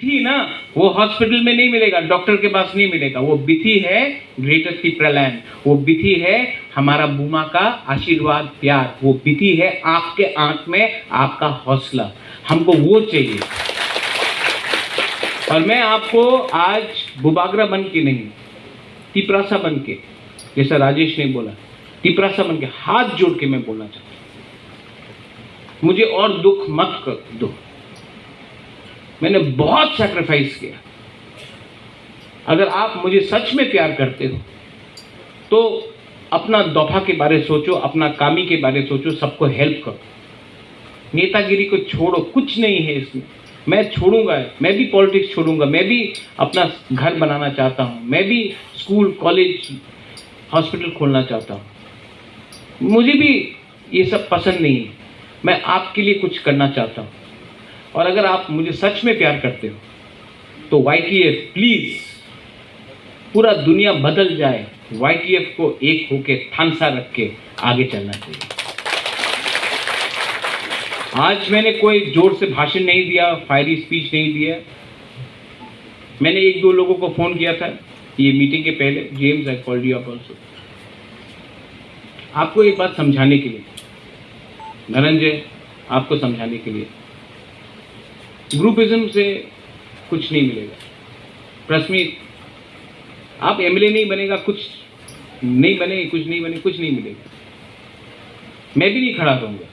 बिथी ना, वो हॉस्पिटल में नहीं मिलेगा, डॉक्टर के पास नहीं मिलेगा। वो बिथी है ग्रेटर तिप्रालैंड, वो बिथी है हमारा बुमा का आशीर्वाद प्यार, वो बिथी है आपके आंख में आपका हौसला, हमको वो चाहिए। और मैं आपको आज बुबागरा बन के नहीं, तिपरासा बन के, जैसा राजेश ने बोला, तिपरासा बन के हाथ जोड़ के मैं बोलना चाहता हूं, मुझे और दुख मत कर दो। मैंने बहुत सैक्रिफाइस किया। अगर आप मुझे सच में प्यार करते हो तो अपना दफा के बारे सोचो, अपना कामी के बारे सोचो, सबको हेल्प करो। नेतागिरी को छोड़ो, कुछ नहीं है इसमें। मैं छोड़ूंगा, मैं भी पॉलिटिक्स छोड़ूंगा, मैं भी अपना घर बनाना चाहता हूं, मैं भी स्कूल कॉलेज हॉस्पिटल खोलना चाहता हूं। मुझे भी ये सब पसंद नहीं है, मैं आपके लिए कुछ करना चाहता हूं। और अगर आप मुझे सच में प्यार करते हो तो YTF प्लीज, पूरा दुनिया बदल जाए, YTF को एक होके थानसा रख के आगे चलना चाहिए। आज मैंने कोई जोर से भाषण नहीं दिया, फायरी स्पीच नहीं दिया। मैंने एक दो लोगों को फोन किया था ये मीटिंग के पहले, James I called you up also, आपको एक बात समझाने के लिए, धनंजय आपको समझाने के लिए, ग्रुपिज्म से कुछ नहीं मिलेगा। प्रस्मित, आप MLA नहीं बनेगा, कुछ नहीं बने, कुछ नहीं बने, कुछ नहीं मिलेगा। मैं भी नहीं खड़ा रहूंगा।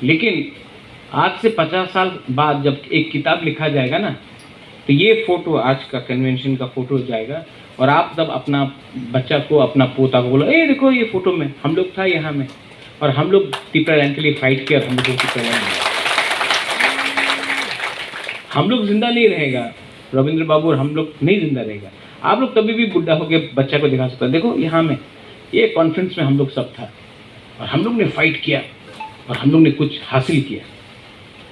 लेकिन आज से 50 साल बाद जब एक किताब लिखा जाएगा ना, तो ये फोटो आज का कन्वेंशन का फोटो जाएगा, और आप तब अपना बच्चा को, अपना पोता को बोलो, ए देखो ये फोटो में हम लोग था यहाँ में, और हम लोग तिप्रालैंड के लिए फाइट किया, हम लोग तिप्रालैंड में। हम लोग जिंदा नहीं रहेगा, रविंद्र बाबू और हम लोग नहीं जिंदा रहेगा। आप लोग कभी भी बुढ़ा होकर बच्चा को दिखा सकते हैं, देखो यहाँ में ये कॉन्फ्रेंस में हम लोग सब था, और हम लोग ने फाइट किया, और हम लोग ने कुछ हासिल किया।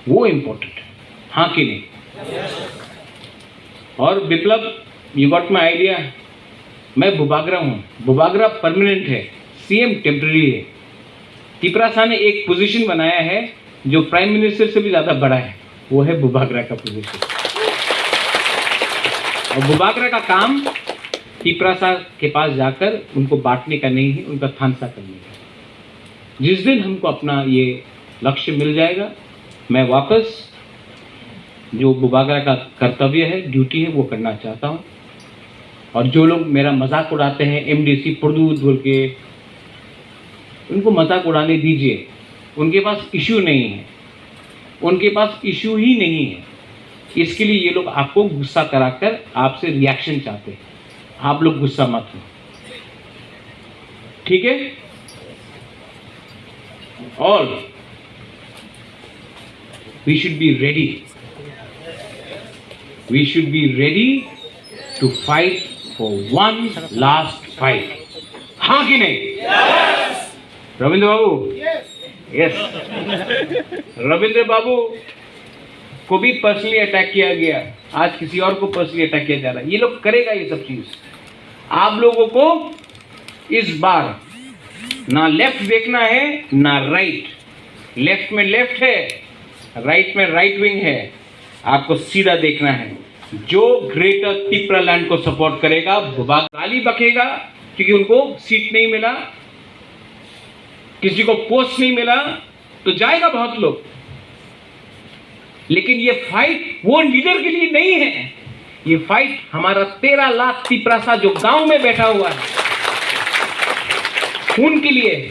वो इम्पोर्टेंट है, हाँ कि नहीं? और विप्लव, यू गॉट माई आइडिया। मैं बुबागरा हूँ, बुबागरा परमानेंट है, CM टेम्पररी है। तिपरासा ने एक पोजीशन बनाया है जो प्राइम मिनिस्टर से भी ज़्यादा बड़ा है, वो है बुबागरा का पोजीशन। और बुबागरा का काम तिपरासा के पास जाकर उनको बांटने का नहीं है, उनका थानसा करने का। जिस दिन हमको अपना ये लक्ष्य मिल जाएगा, मैं वापस जो बुबागरा का कर्तव्य है, ड्यूटी है, वो करना चाहता हूँ। और जो लोग मेरा मजाक उड़ाते हैं, MDC पुरदूत बोल के, उनको मजाक उड़ाने दीजिए। उनके पास इशू नहीं है, उनके पास इशू ही नहीं है। इसके लिए ये लोग आपको गुस्सा कराकर आपसे रिएक्शन चाहते हैं। आप लोग गुस्सा मत हो, ठीक है? और we should be ready, we should be ready to fight for one last fight, हाँ कि नहीं? रविंद्र बाबू, यस। रविंद्र बाबू को भी पर्सनली अटैक किया गया, आज किसी और को पर्सनली अटैक किया जा रहा है। ये लोग करेगा ये सब चीज। आप लोगों को इस बार ना लेफ्ट देखना है ना राइट। लेफ्ट में लेफ्ट है, राइट में राइट विंग है, आपको सीधा देखना है। जो ग्रेटर तिप्रालैंड को सपोर्ट करेगा, गाली बकेगा क्योंकि उनको सीट नहीं मिला, किसी को पोस्ट नहीं मिला, तो जाएगा बहुत लोग। लेकिन ये फाइट वो लीडर के लिए नहीं है, ये फाइट हमारा 13 लाख तिपरासा जो गांव में बैठा हुआ है उनके लिए है।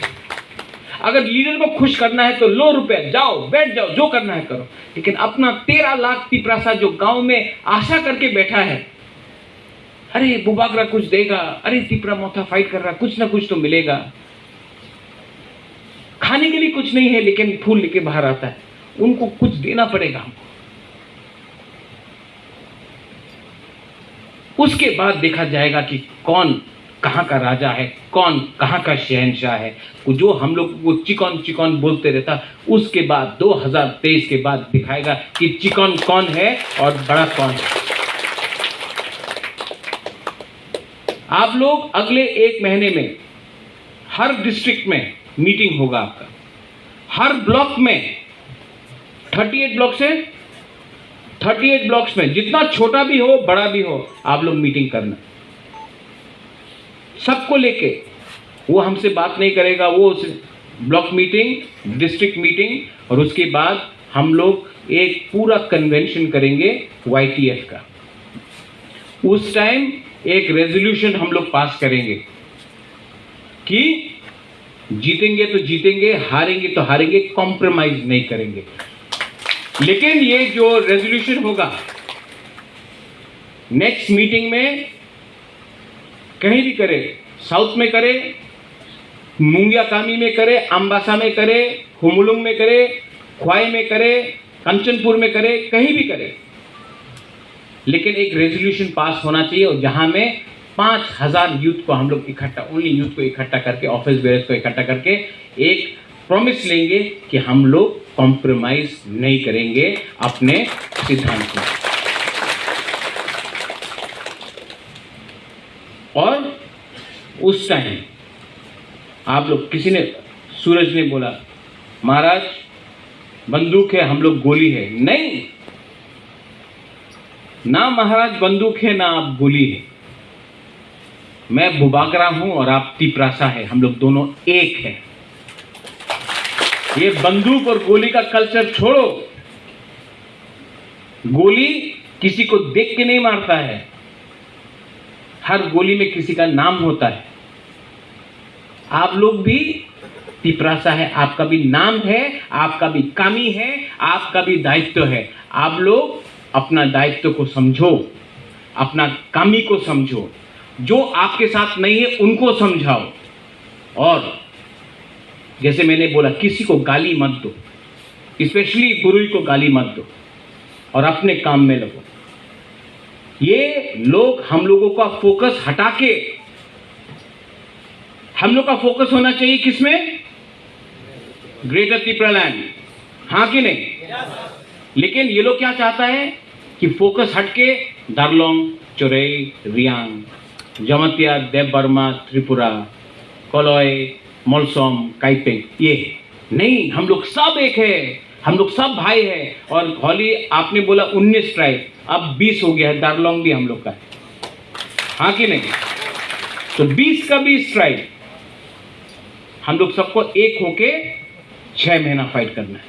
अगर लीडर को खुश करना है तो लो रुपए, जाओ बैठ जाओ, जो करना है करो। लेकिन अपना 13 लाख तिपरासा जो गांव में आशा करके बैठा है, अरे बुबागरा कुछ देगा, अरे तिपरा मोथा फाइट कर रहा, कुछ ना कुछ तो मिलेगा। खाने के लिए कुछ नहीं है लेकिन फूल लेके बाहर आता है, उनको कुछ देना पड़ेगा हमको। उसके बाद देखा जाएगा कि कौन कहां का राजा है, कौन कहां का शहंशाह है। जो हम लोग को चिकन चिकन बोलते रहता, उसके बाद 2023 के बाद दिखाएगा कि चिकन कौन है और बड़ा कौन है। आप लोग अगले 1 महीने में हर डिस्ट्रिक्ट में मीटिंग होगा आपका, हर ब्लॉक में 38 ब्लॉक से 38 ब्लॉक्स में, जितना छोटा भी हो बड़ा भी हो, आप लोग मीटिंग करना, सबको लेके। वो हमसे बात नहीं करेगा, वो ब्लॉक मीटिंग, डिस्ट्रिक्ट मीटिंग, और उसके बाद हम लोग एक पूरा कन्वेंशन करेंगे YTF का। उस टाइम एक रेजोल्यूशन हम लोग पास करेंगे कि जीतेंगे तो जीतेंगे, हारेंगे तो हारेंगे, कॉम्प्रोमाइज नहीं करेंगे। लेकिन ये जो रेजोल्यूशन होगा नेक्स्ट मीटिंग में कहीं भी करे, साउथ में करे, मुंगिया कामी में करे, अम्बासा में करे, हुमुलुंग में करे, ख्वाई में करे, कंचनपुर में करे, कहीं भी करे, लेकिन एक रेजोल्यूशन पास होना चाहिए। और जहां में 5000 यूथ को हम लोग इकट्ठा, ओनली यूथ को इकट्ठा करके, ऑफिस बेयर्स को इकट्ठा करके एक प्रॉमिस लेंगे कि हम लोग कॉम्प्रोमाइज नहीं करेंगे अपने सिद्धांत में। और उस टाइम आप लोग, किसी ने, सूरज ने बोला महाराज बंदूक है, हम लोग गोली है। नहीं, ना महाराज बंदूक है, ना आप गोली है। मैं बुबागरा हूं और आप तिपरासा है, हम लोग दोनों एक हैं। ये बंदूक और गोली का कल्चर छोड़ो। गोली किसी को देख के नहीं मारता है, हर गोली में किसी का नाम होता है। आप लोग भी तिपरासा है, आपका भी नाम है, आपका भी कामी है, आपका भी दायित्व है। आप लोग अपना दायित्व को समझो, अपना कामी को समझो, जो आपके साथ नहीं है उनको समझाओ। और जैसे मैंने बोला, किसी को गाली मत दो, स्पेशली गुरुई को गाली मत दो, और अपने काम में लगो। ये लोग हम लोगों का फोकस हटा के, हम लोग का फोकस होना चाहिए किसमें? ग्रेटर त्रिपुरा लैंड, हाँ कि नहीं? लेकिन ये लोग क्या चाहता है कि फोकस हटके दार्लोंग, चोरई, रियांग, जमतिया, देवबर्मा, त्रिपुरा, कोलोय, मोलसोम, काइपेंग, ये नहीं, हम लोग सब एक है, हम लोग सब भाई है। और होली आपने बोला 19 ट्राइब, अब 20 हो गया है, दार्लोंग भी हम लोग का है, हाँ कि नहीं? तो 20 का 20 ट्राइब, हम लोग सबको एक होके 6 महीना फाइट करना है।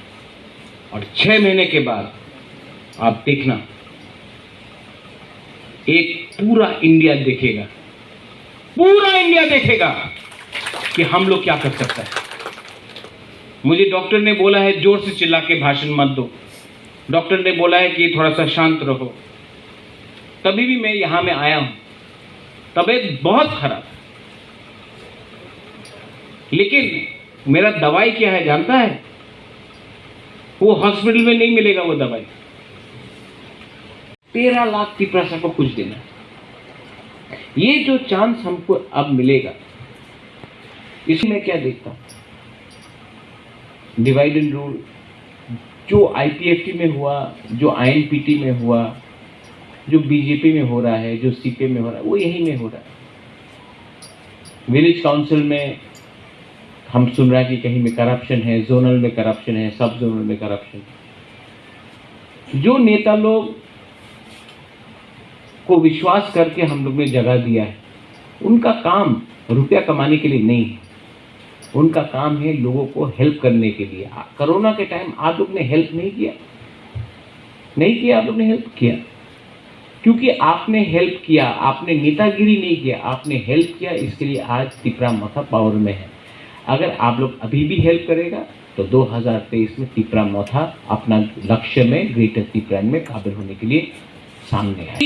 और 6 महीने के बाद आप देखना, एक पूरा इंडिया देखेगा, पूरा इंडिया देखेगा कि हम लोग क्या कर सकते हैं। मुझे डॉक्टर ने बोला है जोर से चिल्ला के भाषण मत दो, डॉक्टर ने बोला है कि थोड़ा सा शांत रहो, तभी भी मैं यहां में आया हूं। तबीयत बहुत खराब, लेकिन मेरा दवाई क्या है जानता है? वो हॉस्पिटल में नहीं मिलेगा वो दवाई। 13 लाख की पैसा को कुछ देना। ये जो चांस हमको अब मिलेगा, इसमें मैं क्या देखता हूं, डिवाइड एंड रूल जो IPFT में हुआ, जो INPT में हुआ, जो BJP में हो रहा है, जो CPM में हो रहा है, वो यही में हो रहा है। विलेज काउंसिल में हम सुन रहे हैं कि कहीं में करप्शन है, जोनल में करप्शन है, सब जोनल में करप्शन है। जो नेता लोग को विश्वास करके हम लोग ने जगह दिया है, उनका काम रुपया कमाने के लिए नहीं है, उनका काम है लोगों को हेल्प करने के लिए। कोरोना के टाइम आप लोग ने हेल्प नहीं किया, नहीं किया, आप लोग ने हेल्प किया, क्योंकि आपने हेल्प किया, आपने नेतागिरी नहीं किया, आपने हेल्प किया। इसके लिए आज त्रिपुरा मोथा पावर में है। अगर आप लोग अभी भी हेल्प करेगा तो 2023 में त्रिपुरा मोथा अपना लक्ष्य में ग्रेटर त्रिपुरा में काबिल होने के लिए सामने है।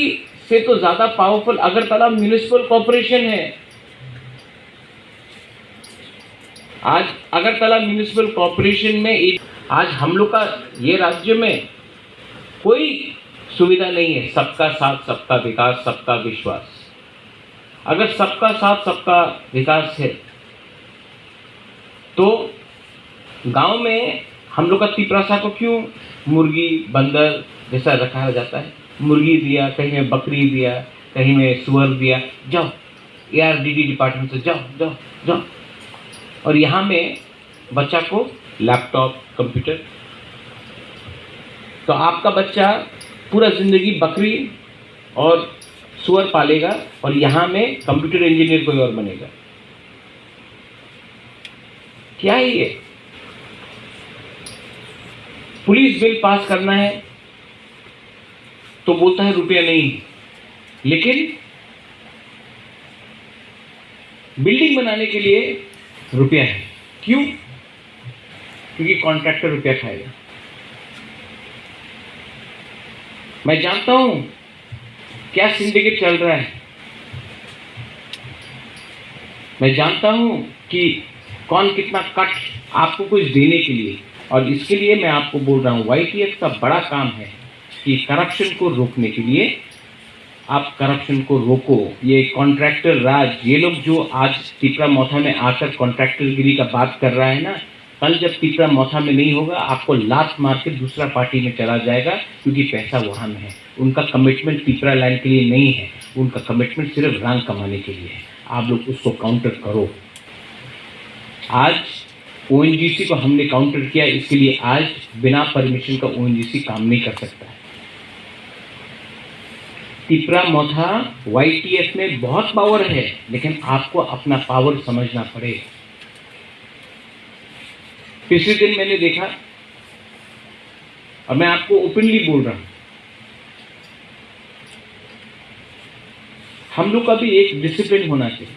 से तो ज्यादा पावरफुल अगरतला म्युनिसिपल कॉर्पोरेशन है। आज अगरतला म्युनिसिपल कॉर्पोरेशन में आज हम लोग का ये राज्य में कोई सुविधा नहीं है। सबका साथ, सबका विकास, सबका विश्वास। अगर सबका साथ, सबका विकास है तो गांव में हम लोग का तिपरासा को क्यों मुर्गी, बंदर जैसा रखा जाता है? मुर्गी दिया, कहीं में बकरी दिया, कहीं में सुअर दिया, जाओ ARDD डिपार्टमेंट से जाओ जाओ जाओ। और यहाँ में बच्चा को लैपटॉप, कंप्यूटर। तो आपका बच्चा पूरा जिंदगी बकरी और सुअर पालेगा और यहाँ में कंप्यूटर इंजीनियर कोई और बनेगा। क्या है ये? पुलिस बिल पास करना है तो बोलता है रुपया नहीं, लेकिन बिल्डिंग बनाने के लिए रुपया है। क्यों? क्योंकि कॉन्ट्रैक्टर रुपया खाएगा। मैं जानता हूं क्या सिंडिकेट चल रहा है, मैं जानता हूं कि कौन कितना कट आपको कुछ देने के लिए, और इसके लिए मैं आपको बोल रहा हूं YTF का बड़ा काम है कि करप्शन को रोकने के लिए आप करप्शन को रोको। ये कॉन्ट्रैक्टर राज, ये लोग जो आज तिपरा मौथा में आकर कॉन्ट्रैक्टरगिरी का बात कर रहा है ना, कल जब तिपरा मौथा में नहीं होगा आपको लात मार के दूसरा पार्टी में चला जाएगा, क्योंकि पैसा वहाँ में है। उनका कमिटमेंट तिपरा लैंड के लिए नहीं है, उनका कमिटमेंट सिर्फ रंग कमाने के लिए है। आप लोग उसको काउंटर करो। आज ONGC को हमने काउंटर किया, इसके लिए आज बिना परमिशन का ONGC काम नहीं कर सकता है। तिपरा मौथा YTF में बहुत पावर है, लेकिन आपको अपना पावर समझना पड़ेगा। पिछले दिन मैंने देखा, और मैं आपको ओपनली बोल रहा हूं, हम लोग का भी एक डिसिप्लिन होना चाहिए।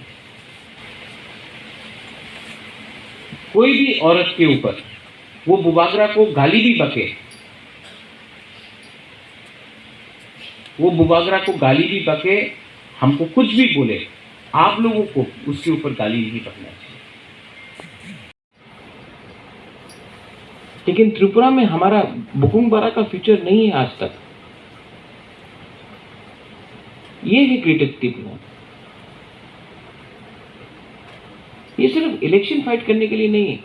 कोई भी औरत के ऊपर, वो बुबागरा को गाली भी बके, वो बुबागरा को गाली भी बके, हमको कुछ भी बोले, आप लोगों को उसके ऊपर गाली नहीं बकना चाहिए। लेकिन त्रिपुरा में हमारा बुकुंगबारा का फ्यूचर नहीं है आज तक। ये है ग्रेटर त्रिपुरा। ये सिर्फ इलेक्शन फाइट करने के लिए नहीं है।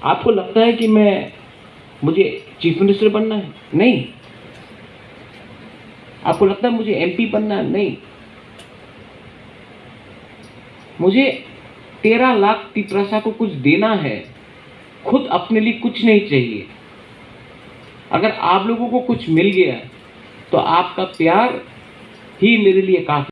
आपको लगता है कि मुझे चीफ मिनिस्टर बनना है? नहीं। आपको लगता है मुझे MP बनना है? नहीं। मुझे 13 लाख तिपरासा को कुछ देना है, खुद अपने लिए कुछ नहीं चाहिए। अगर आप लोगों को कुछ मिल गया तो आपका प्यार ही मेरे लिए काफी।